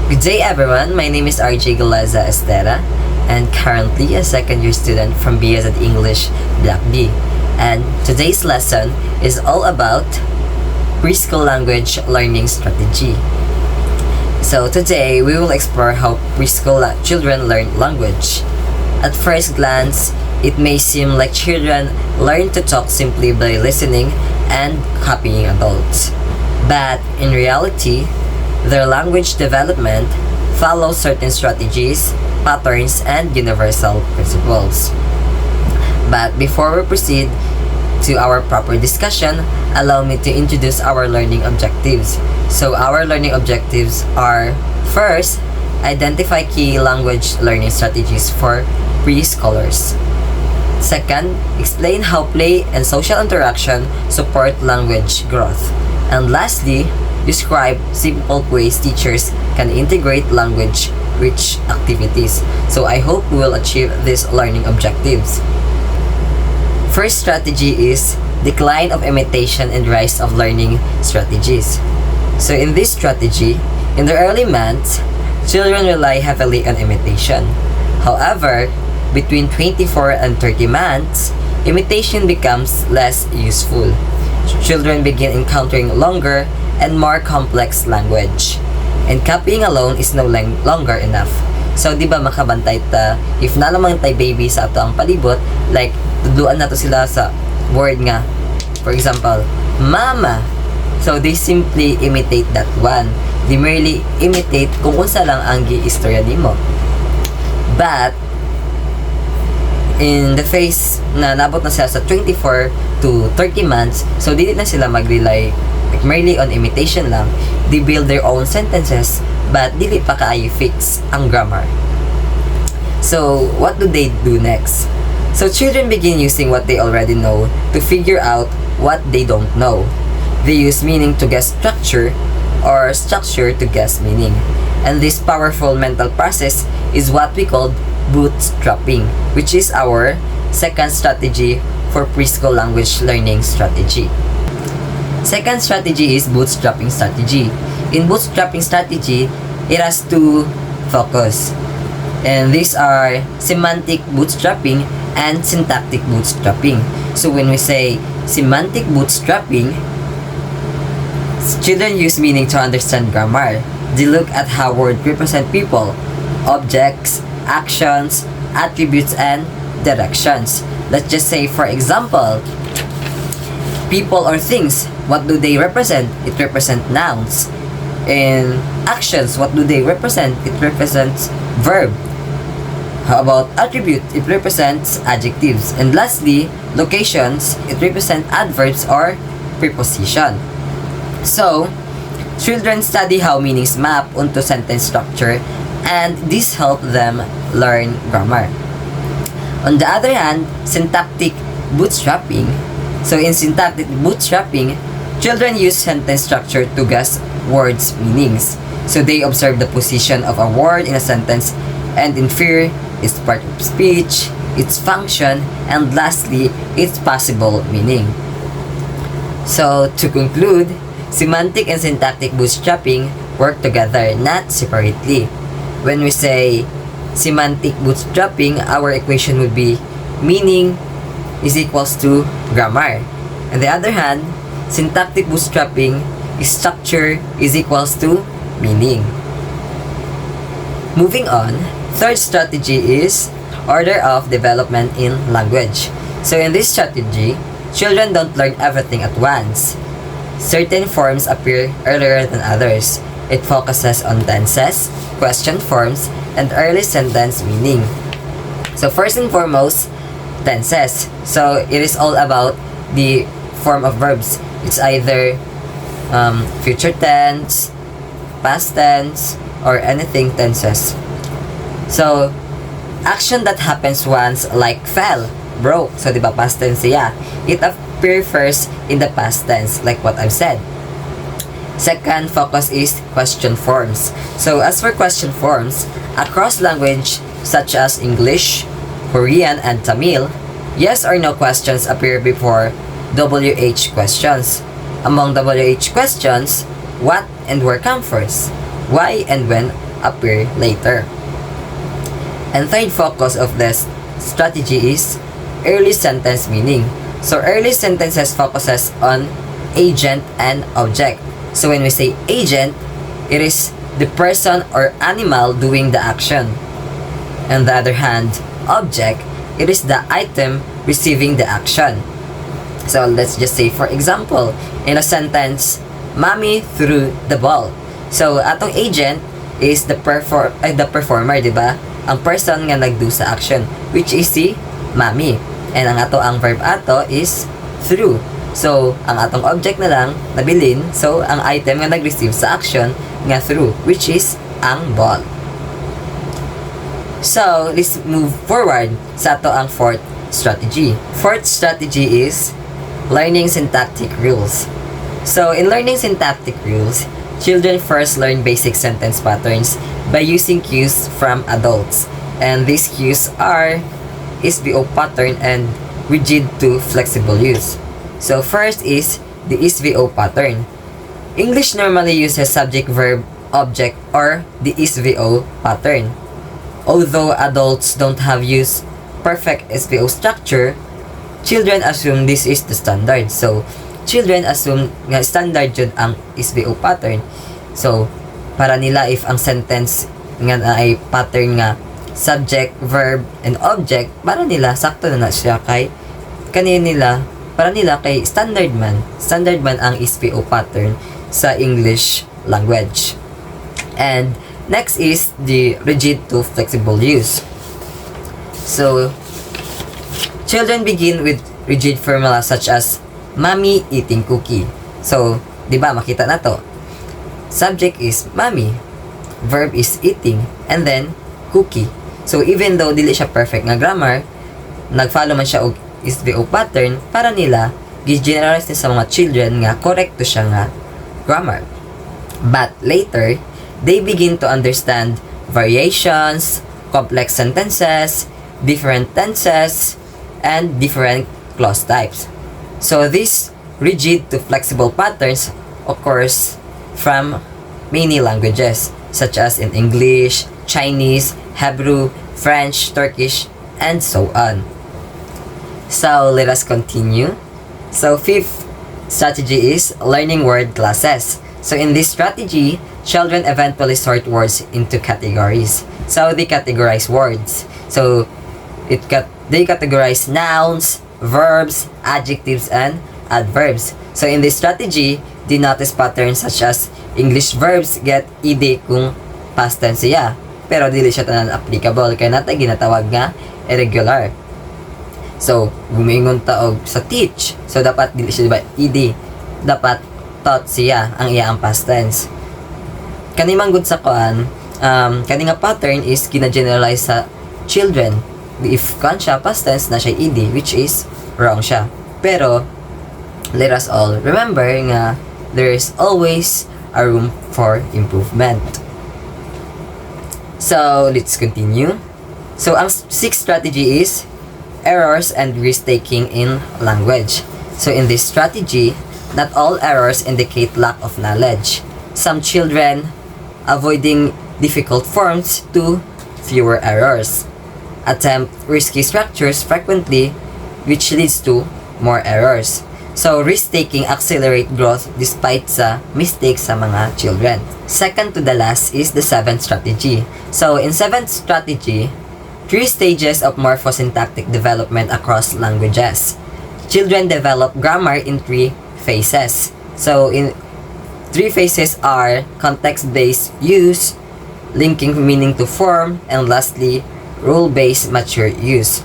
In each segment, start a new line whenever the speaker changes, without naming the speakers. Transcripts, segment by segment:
Good day everyone, my name is RJ Galaza Estera and currently a second year student from BS at English Block B. And today's lesson is all about preschool language learning strategy. So today we will explore how preschool children learn language. At first glance, it may seem like children learn to talk simply by listening and copying adults. But in reality, their language development follows certain strategies, patterns, and universal principles. But before we proceed to our proper discussion, allow me to introduce our learning objectives. So our learning objectives are: first, identify key language learning strategies for preschoolers. Second, explain how play and social interaction support language growth. And lastly, describe simple ways teachers can integrate language-rich activities. So I hope we will achieve these learning objectives. First strategy is decline of imitation and rise of learning strategies. So in this strategy, in the early months, children rely heavily on imitation. However, between 24 and 30 months, imitation becomes less useful. Children begin encountering longer and more complex language. And copying alone is no longer enough. So, di ba makabantay ta, if na naman tay baby sa ato ang palibot, like, tudluan na to sila sa word nga. For example, mama. So, they simply imitate that one. They merely imitate kung unsa lang ang gi-istorya nimo. But, in the phase na nabot na sila sa 24 to 30 months, so dili na sila mag-rely like merely on imitation lang. They build their own sentences, but dili pa kaayo fix ang grammar. So, what do they do next? So, children begin using what they already know to figure out what they don't know. They use meaning to guess structure or structure to guess meaning. And this powerful mental process is what we call bootstrapping, which is our second strategy for preschool language learning strategy. Second strategy is bootstrapping strategy. In bootstrapping strategy, it has two focus. And these are semantic bootstrapping and syntactic bootstrapping. So when we say semantic bootstrapping, children use meaning to understand grammar. They look at how words represent people, objects, actions, attributes, and directions. Let's just say, for example, people or things. What do they represent? It represents nouns. In actions, what do they represent? It represents verb. How about attribute? It represents adjectives. And lastly, locations, it represents adverbs or preposition. So, children study how meanings map onto sentence structure, and this helps them learn grammar. On the other hand, syntactic bootstrapping. So in syntactic bootstrapping, children use sentence structure to guess words' meanings. So they observe the position of a word in a sentence and infer its part of speech, its function, and lastly, its possible meaning. So to conclude, semantic and syntactic bootstrapping work together, not separately. When we say semantic bootstrapping, our equation would be meaning is equals to grammar. On the other hand, syntactic bootstrapping is structure is equals to meaning. Moving on, third strategy is order of development in language. So in this strategy, children don't learn everything at once. Certain forms appear earlier than others. It focuses on tenses, question forms, and early sentence meaning. So first and foremost, tenses. So it is all about the form of verbs. It's either future tense, past tense, or anything tenses. So action that happens once, like fell, broke. So diba past tense siya. It appears first in the past tense, like what I've said. Second focus is question forms. So as for question forms, across language such as English, Korean, and Tamil, yes or no questions appear before WH questions. Among WH questions, what and where come first? Why and when appear later. And third focus of this strategy is early sentence meaning. So early sentences focuses on agent and object. So when we say agent, it is the person or animal doing the action. On the other hand, object, it is the item receiving the action. So let's just say, for example, in a sentence, Mommy threw the ball. So atong agent is the performer, di ba? Ang person nga nagdo sa action, which is si Mommy. And ang verb ato is threw. So ang atong object na lang nabilin, so ang item nga nag-receive sa action nga threw, which is ang ball. So let's move forward sa ato ang fourth strategy. Fourth strategy is learning syntactic rules. So in learning syntactic rules, children first learn basic sentence patterns by using cues from adults. And these cues are SVO pattern and rigid to flexible use. So first is the SVO pattern. English normally uses subject, verb, object, or the SVO pattern. Although adults don't have used perfect SVO structure, children assume this is the standard. So, children assume nga standard jud ang SVO pattern. So, para nila if ang sentence nga ay pattern nga subject, verb, and object, para nila sakto na siya kay kanila, para nila kay standard man ang SVO pattern sa English language. And next is the rigid to flexible use. So, children begin with rigid formula such as Mommy eating cookie. So, di ba makita na to? Subject is Mommy, verb is eating, and then cookie. So, even though dili siya perfect nga grammar, nag-follow man siya og SVO pattern para nila gi-generalize sa mga children nga correct to siya nga grammar. But later, they begin to understand variations, complex sentences, different tenses, and different clause types. So these rigid to flexible patterns occurs from many languages such as in English, Chinese, Hebrew, French, Turkish, and so on. So let us continue. So fifth strategy is learning word classes. So in this strategy, children eventually sort words into categories. So they categorize words. So they categorize nouns, verbs, adjectives, and adverbs. So in this strategy, they notice patterns such as English verbs get ed kung past tense siya, pero dili siya tanan applicable kaya nata ginatawag nga irregular. So gumingon ta og sa teach, so dapat dili siya diba ed, dapat taught siya ang iya ang past tense. Kani manggod sa kuan, kani nga pattern is gina-generalize sa children. If kan siya past tense na siya ed, which is wrong siya. Pero let us all remember nga there is always a room for improvement. So let's continue. So ang sixth strategy is errors and risk-taking in language. So in this strategy, not all errors indicate lack of knowledge. Some children avoiding difficult forms to fewer errors. Attempt risky structures frequently, which leads to more errors. So, risk-taking accelerate growth despite sa mistakes sa mga children. Second to the last is the seventh strategy. So, in seventh strategy, 3 stages of morphosyntactic development across languages. Children develop grammar in 3 phases. So, in 3 phases are context-based use, linking meaning to form, and lastly, rule-based mature use.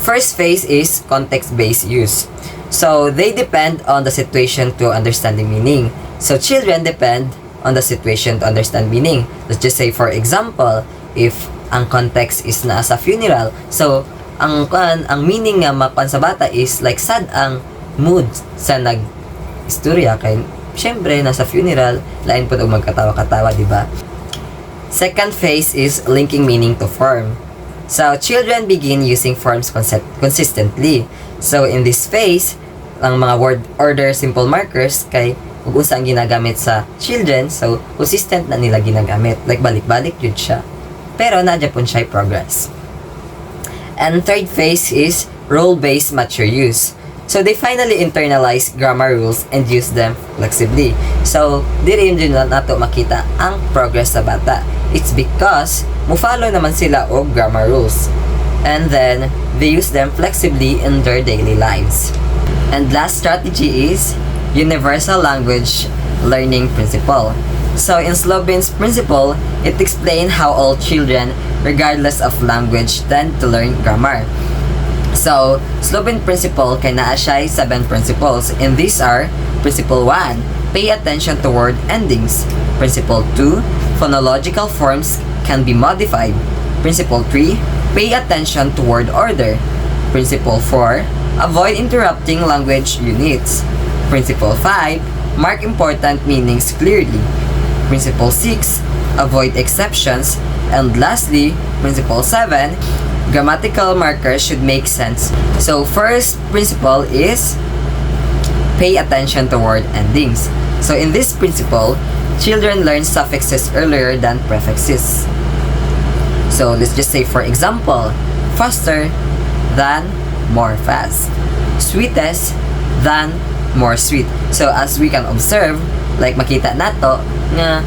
First phase is context-based use. So, they depend on the situation to understand the meaning. So, children depend on the situation to understand meaning. Let's just say, for example, if ang context is na sa funeral, so, ang meaning nga makuan sa bata is like sad ang mood sa nag-istorya. Kaya, syempre, nasa funeral, lain po og magkatawa-katawa, di ba? Second phase is linking meaning to form. So, children begin using forms consistently. So, in this phase, ang mga word order simple markers kay ug unsa ang ginagamit sa children, so consistent na nila ginagamit, like balik-balik yun siya, pero na Japon siya progress. And third phase is role-based mature use. So they finally internalize grammar rules and use them flexibly. So diri yun na nato makita ang progress sa bata. It's because mo-follow naman sila og grammar rules, and then they use them flexibly in their daily lives. And last strategy is universal language learning principle. So in Slobodan's principle, it explains how all children, regardless of language, tend to learn grammar. So, Slobodan principle kay naa siya 7 principles, and these are: Principle 1, pay attention to word endings. Principle 2, phonological forms can be modified. Principle 3, pay attention to word order. Principle 4, avoid interrupting language units. Principle 5, mark important meanings clearly. Principle 6, avoid exceptions. And lastly, Principle 7, grammatical markers should make sense. So first principle is pay attention to word endings. So in this principle, children learn suffixes earlier than prefixes. So let's just say, for example, faster than more fast, sweetest than more sweet. So as we can observe, like makita nato nga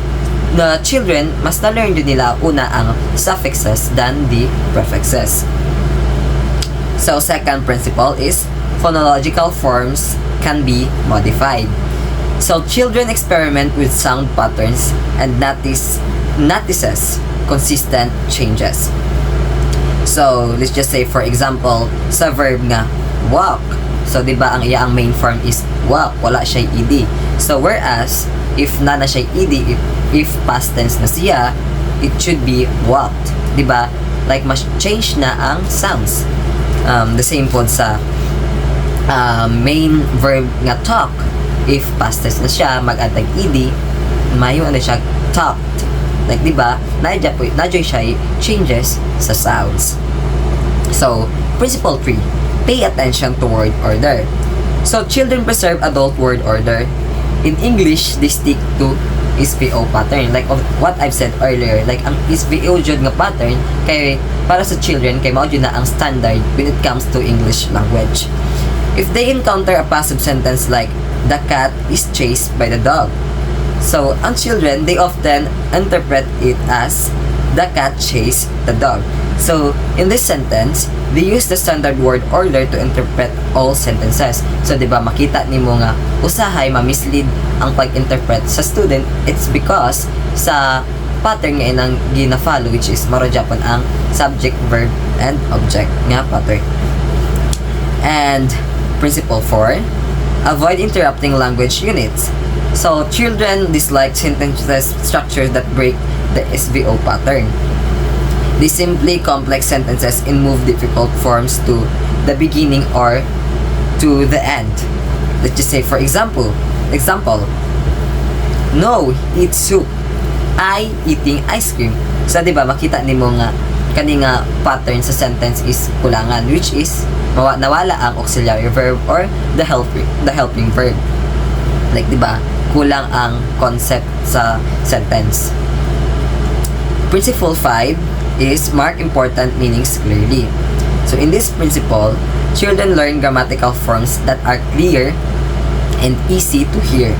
the children, mas na-learn din nila una ang suffixes than the prefixes. So, second principle is phonological forms can be modified. So, children experiment with sound patterns and notices consistent changes. So, let's just say, for example, sa verb nga, walk. So, di ba ang iya ang main form is walk, wala siya ed. So, whereas, if na siya ed, if past tense na siya, it should be walked, di ba? Like mas change na ang sounds. The same po sa main verb nga talk. If past tense na siya, mag-add ed, mayo na siya talked. Like di ba? Nadyo siya changes sa sounds. So, principle 3, pay attention to word order. So, children preserve adult word order. In English, they stick to SVO pattern, like of what I've said earlier. Like ang SVO jud nga pattern kay para sa children kay mao jud na ang standard when it comes to English language. If they encounter a passive sentence like the cat is chased by the dog, so ang children, they often interpret it as the cat chased the dog. So in this sentence, they use the standard word order to interpret all sentences. So di ba makita nimo nga usahay ma-mislead ang pag-interpret sa student, it's because sa pattern nga inang gina-follow, which is maro Japon ang subject, verb, and object nga pattern. And principle 4, avoid interrupting language units. So children dislike sentences structures that break the SVO pattern. They simply complex sentences and move difficult forms to the beginning or to the end. Let's just say, for example, no, eat soup. I eating ice cream. So, di ba, makita nimo nga kani nga pattern sa sentence is kulangan, which is nawala ang auxiliary verb or the helping verb. Like, di ba, kulang ang concept sa sentence. Principle 5 is mark important meanings clearly. So in this principle, children learn grammatical forms that are clear and easy to hear.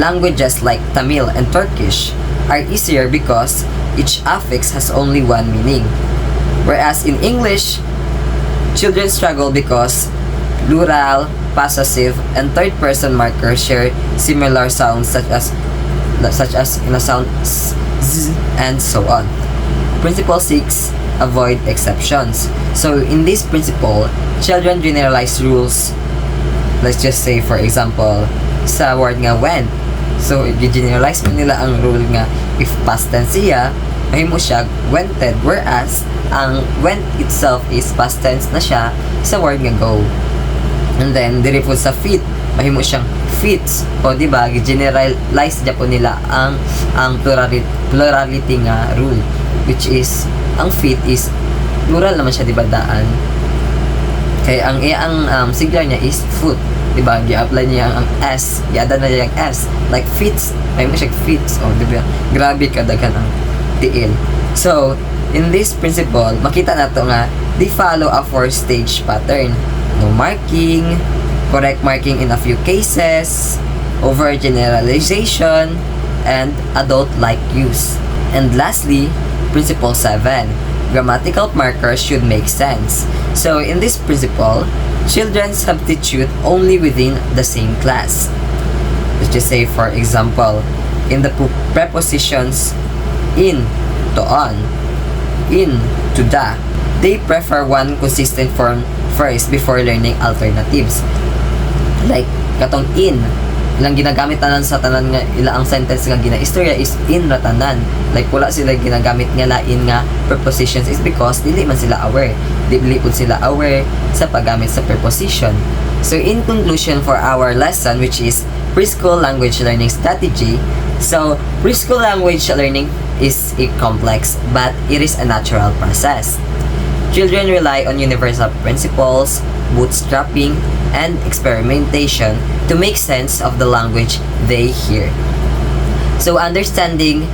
Languages like Tamil and Turkish are easier because each affix has only one meaning. Whereas in English, children struggle because plural, possessive, and third-person markers share similar sounds such as in a sound z and so on. Principle 6, avoid exceptions. So in this principle, children generalize rules. Let's just say, for example, sa word nga when. So i-generalize mo nila ang rule nga if past tense siya, mahimo siya wented, whereas ang went itself is past tense na siya sa word nga go. And then diri po sa fit, mahimo siyang fits, o di ba, generalize po nila ang plurality nga rule, which is ang fit is plural naman siya, di ba, daan, kaya ang singular niya is foot. diba, gi-apply niya ang S, gi-add na niya yung S, like fits, ay mo siya fits, o diba, grabe kadaghan ang tiil. So, in this principle, makita na to nga, they follow a 4-stage pattern. No marking, correct marking in a few cases, overgeneralization, and adult-like use. And lastly, principle 7, grammatical markers should make sense. So, in this principle, children substitute only within the same class. Let's just say, for example, in the prepositions in to on, in to the, they prefer one consistent form first before learning alternatives. Like, katong in, ilang ginagamit tanan sa tanan nga ila ang sentence nga ginaistorya is in ra tanan. Like wala sila ginagamit nga lain nga prepositions is because dili man sila aware. Dili pud sila aware sa paggamit sa preposition. So in conclusion for our lesson, which is preschool language learning strategy, so preschool language learning is a complex but it is a natural process. Children rely on universal principles, bootstrapping, and experimentation to make sense of the language they hear. So understanding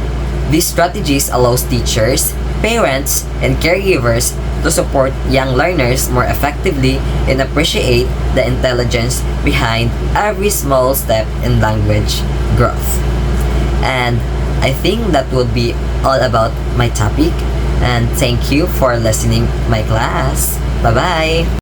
these strategies allows teachers, parents, and caregivers to support young learners more effectively and appreciate the intelligence behind every small step in language growth. And I think that would be all about my topic. And thank you for listening my class. Bye-bye!